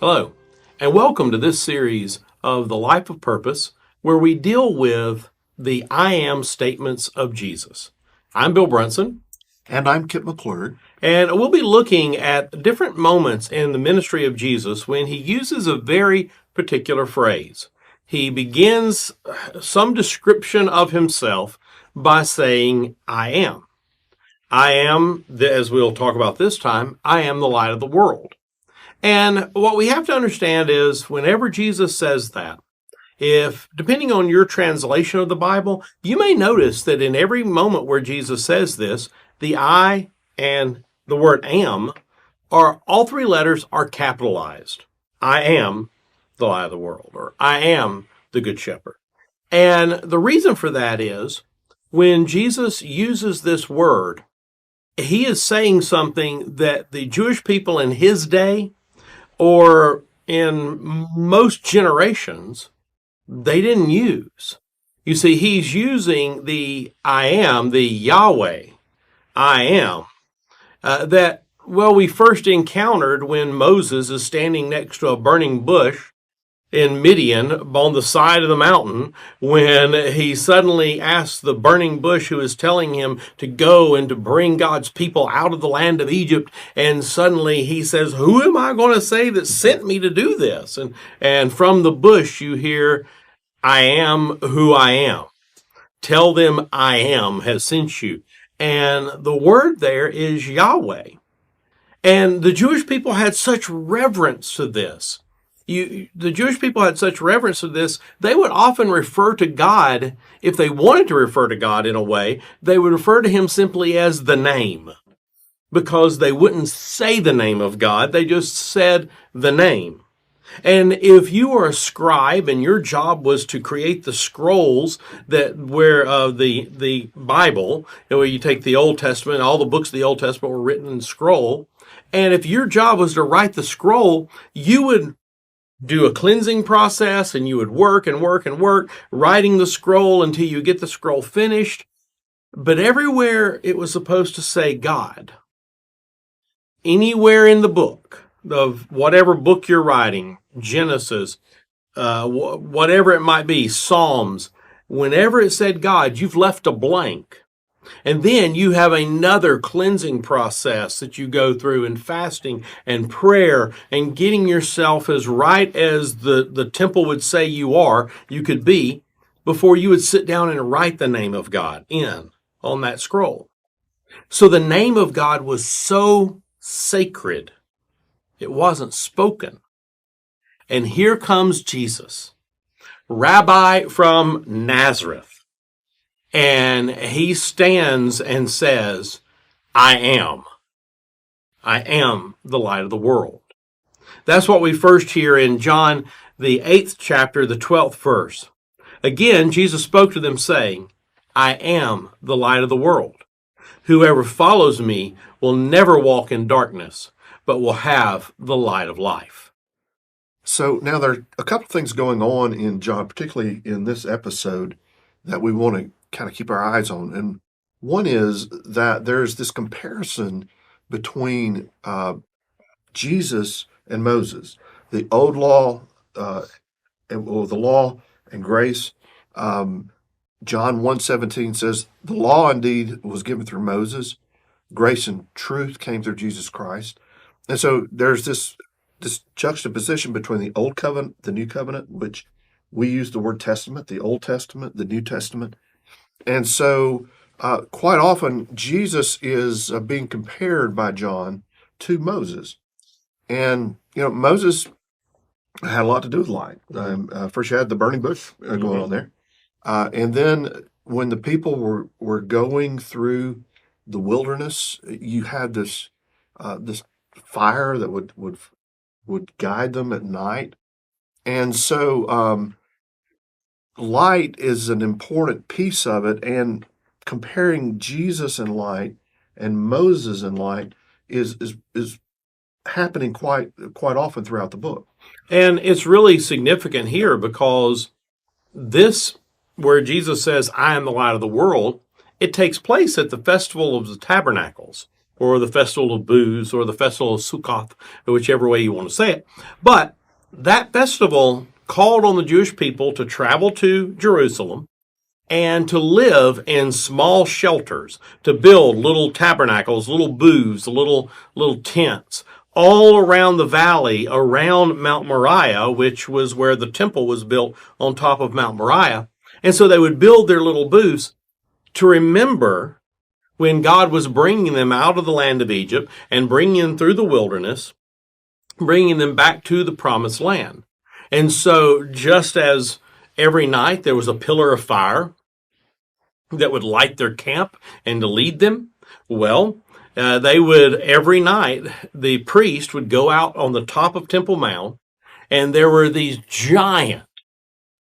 Hello, and welcome to this series of The Life of Purpose, where we deal with the I am statements of Jesus. I'm Bill Brunson. And I'm Kip McClure. And we'll be looking at different moments in the ministry of Jesus when he uses a very particular phrase. He begins some description of himself by saying, I am. I am, as we'll talk about this time, I am the light of the world. And what we have to understand is whenever Jesus says that, depending on your translation of the Bible, you may notice that in every moment where Jesus says this, the I and the word am all three letters are capitalized. I am the light of the world, or I am the good shepherd. And the reason for that is when Jesus uses this word, he is saying something that the Jewish people in his day, or in most generations, they didn't use. You see, he's using the I am, the Yahweh, I am, we first encountered when Moses is standing next to a burning bush in Midian on the side of the mountain, when he suddenly asks the burning bush who is telling him to go and to bring God's people out of the land of Egypt, and suddenly he says, who am I going to say that sent me to do this? And from the bush you hear, I am who I am. Tell them I am has sent you. And the word there is Yahweh. And the Jewish people had such reverence to this. The Jewish people had such reverence to this, they would often refer to God, if they wanted to refer to God in a way, they would refer to him simply as the name, because they wouldn't say the name of God, they just said the name. And if you were a scribe and your job was to create the scrolls where the Bible, where you take the Old Testament, all the books of the Old Testament were written in scroll, and if your job was to write the scroll, you would do a cleansing process, and you would work and work and work, writing the scroll until you get the scroll finished. But everywhere it was supposed to say God. Anywhere in the book, of whatever book you're writing, Genesis, whatever it might be, Psalms, whenever it said God, you've left a blank. And then you have another cleansing process that you go through in fasting and prayer and getting yourself as right as the temple would say you could be, before you would sit down and write the name of God on that scroll. So the name of God was so sacred, it wasn't spoken. And here comes Jesus, Rabbi from Nazareth. And he stands and says, I am the light of the world. That's what we first hear in John, the 8th chapter, the 12th verse. Again, Jesus spoke to them saying, I am the light of the world. Whoever follows me will never walk in darkness, but will have the light of life. So now there are a couple things going on in John, particularly in this episode, that we want to kind of keep our eyes on. And one is that there's this comparison between Jesus and Moses, the old law, the law and grace. John 1:17 says, the law indeed was given through Moses, grace and truth came through Jesus Christ. And so there's this juxtaposition between the old covenant, the new covenant, which we use the word testament, the Old Testament, the New Testament. And so quite often Jesus is being compared by John to Moses. And, Moses had a lot to do with light. First you had the burning bush going on there. And then when the people were going through the wilderness, you had this fire that would guide them at night. And so light is an important piece of it, and comparing Jesus in light and Moses in light is happening quite often throughout the book. And it's really significant here because this, where Jesus says, I am the light of the world, it takes place at the Festival of the Tabernacles. or the Festival of Booths, or the Festival of Sukkoth, whichever way you want to say it. But that festival called on the Jewish people to travel to Jerusalem and to live in small shelters, to build little tabernacles, little booths, little tents, all around the valley, around Mount Moriah, which was where the temple was built on top of Mount Moriah. And so they would build their little booths to remember when God was bringing them out of the land of Egypt and bringing them through the wilderness, bringing them back to the promised land. And so just as every night there was a pillar of fire that would light their camp and to lead them, well, they would, every night, the priest would go out on the top of Temple Mount, and there were these giant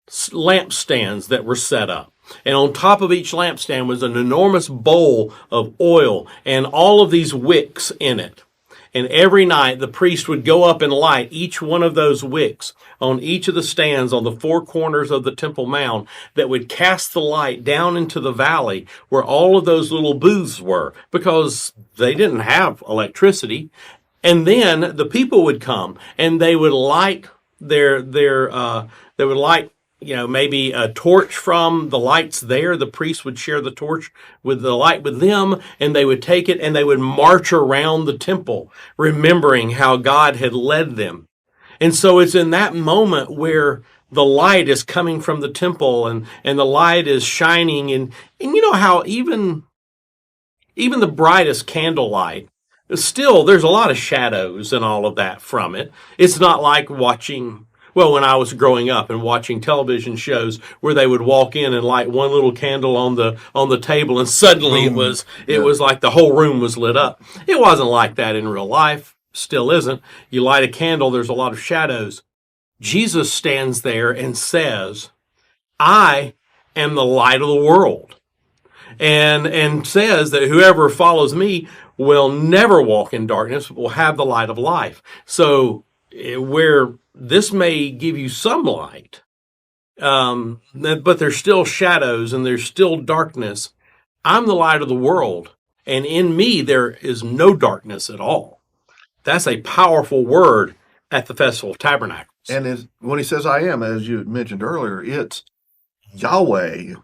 lampstands that were set up. And on top of each lampstand was an enormous bowl of oil and all of these wicks in it. And every night the priest would go up and light each one of those wicks on each of the stands on the four corners of the Temple Mount that would cast the light down into the valley where all of those little booths were, because they didn't have electricity. And then the people would come and they would light maybe a torch from the lights there. The priest would share the torch with the light with them, and they would take it and they would march around the temple, remembering how God had led them. And so it's in that moment where the light is coming from the temple and the light is shining. And you know how even the brightest candlelight, still there's a lot of shadows and all of that from it. It's not like when I was growing up and watching television shows where they would walk in and light one little candle on the table and suddenly it was like the whole room was lit up. It wasn't like that in real life. Still isn't. You light a candle, there's a lot of shadows. Jesus stands there and says, I am the light of the world. And says that whoever follows me will never walk in darkness, will have the light of life. So where this may give you some light, but there's still shadows and there's still darkness. I'm the light of the world, and in me there is no darkness at all. That's a powerful word at the Festival of Tabernacles. And when he says I am, as you mentioned earlier, it's Yahweh,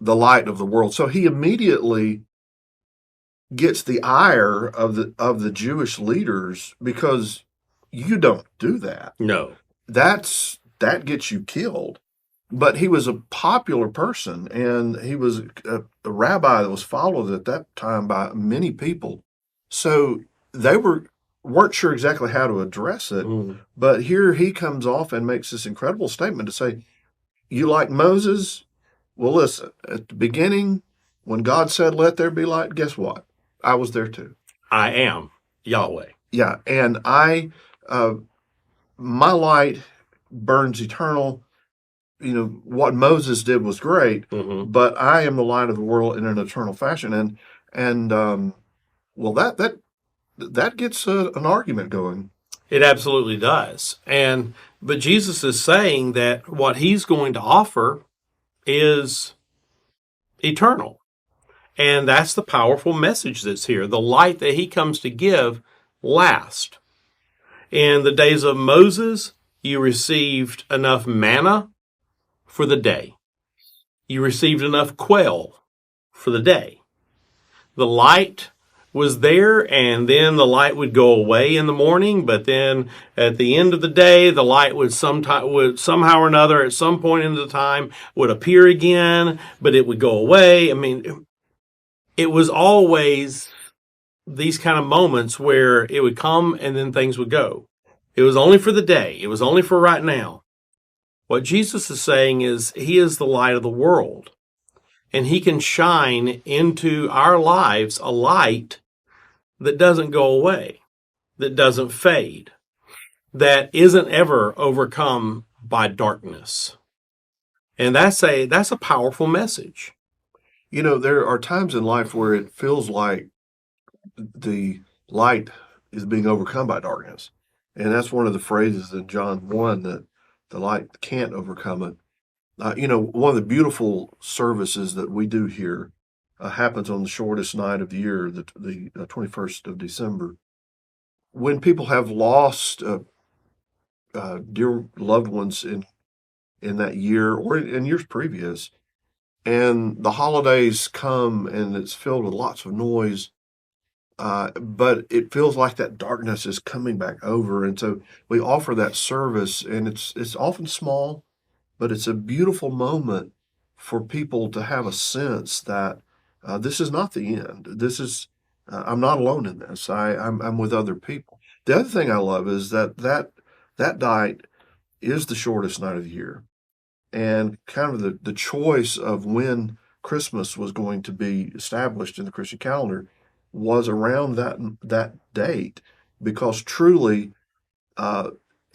the light of the world. So he immediately gets the ire of the Jewish leaders, because you don't do that. No. That gets you killed. But he was a popular person, and he was a rabbi that was followed at that time by many people. So they weren't sure exactly how to address it. But here he comes off and makes this incredible statement to say, you like Moses? Well, listen, at the beginning, when God said, let there be light, guess what? I was there too. I am Yahweh. Yeah, and my light burns eternal. You know, what Moses did was great, but I am the light of the world in an eternal fashion. And well, that gets an argument going. It absolutely does. But Jesus is saying that what he's going to offer is eternal. And that's the powerful message that's here. The light that he comes to give lasts. In the days of Moses, you received enough manna for the day. You received enough quail for the day. The light was there, and then the light would go away in the morning, but then at the end of the day, the light would somehow or another, at some point in the time, would appear again, but it would go away. I mean, it was always these kind of moments where it would come and then things would go. It was only for the day. It was only for right now. What Jesus is saying is he is the light of the world, and he can shine into our lives a light that doesn't go away, that doesn't fade, that isn't ever overcome by darkness. And that's a powerful message. You know, there are times in life where it feels like the light is being overcome by darkness. And that's one of the phrases in John 1, that the light can't overcome it. You know, one of the beautiful services that we do here happens on the shortest night of the year, the 21st of December. When people have lost dear loved ones in that year or in years previous, and the holidays come and it's filled with lots of noise, but it feels like that darkness is coming back over, and so we offer that service, and it's often small, but it's a beautiful moment for people to have a sense that this is not the end. This is I'm not alone in this. I'm with other people. The other thing I love is that night is the shortest night of the year, and kind of the choice of when Christmas was going to be established in the Christian calendar was around that date, because truly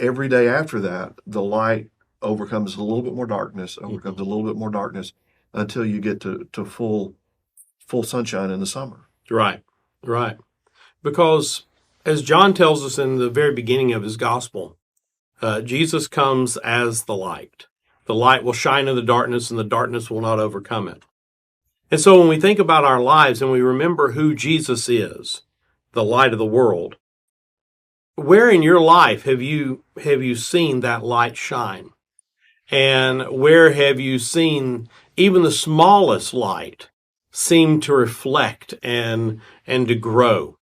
every day after that the light overcomes a little bit more darkness, overcomes a little bit more darkness until you get to full sunshine in the summer. Right, right. Because as John tells us in the very beginning of his gospel, Jesus comes as the light. The light will shine in the darkness, and the darkness will not overcome it. And so when we think about our lives and we remember who Jesus is, the light of the world, where in your life have you seen that light shine? And where have you seen even the smallest light seem to reflect and to grow?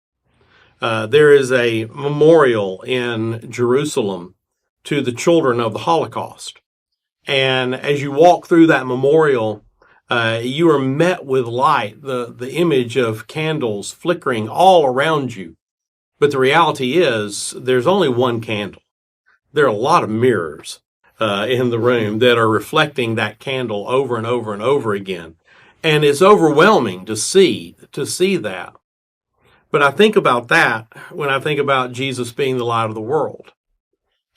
There is a memorial in Jerusalem to the children of the Holocaust. And as you walk through that memorial, you are met with light, the image of candles flickering all around you. But the reality is there's only one candle. There are a lot of mirrors in the room that are reflecting that candle over and over and over again. And it's overwhelming to see that. But I think about that when I think about Jesus being the light of the world.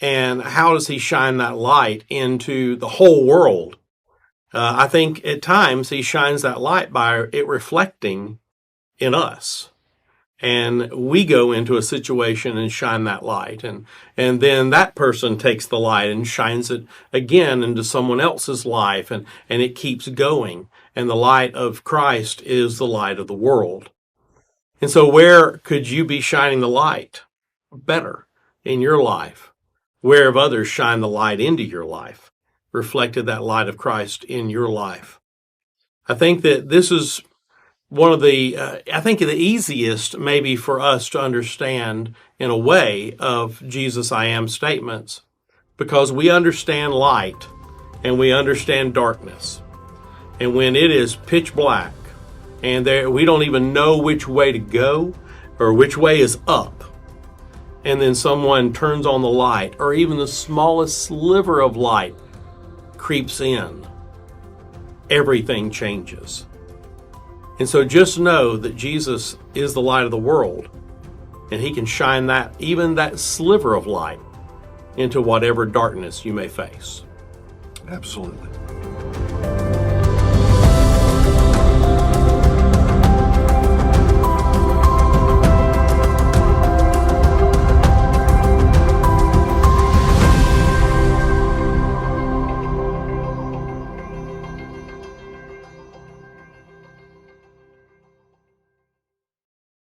And how does he shine that light into the whole world? I think at times he shines that light by it reflecting in us. And we go into a situation and shine that light. And then that person takes the light and shines it again into someone else's life. And it keeps going. And the light of Christ is the light of the world. And so where could you be shining the light better in your life? Where have others shined the light into your life, reflected that light of Christ in your life? I think that this is one of the easiest maybe for us to understand in a way of Jesus I am statements, because we understand light and we understand darkness. And when it is pitch black and we don't even know which way to go or which way is up, and then someone turns on the light, or even the smallest sliver of light creeps in, everything changes. And so just know that Jesus is the light of the world, and he can shine even that sliver of light into whatever darkness you may face. Absolutely.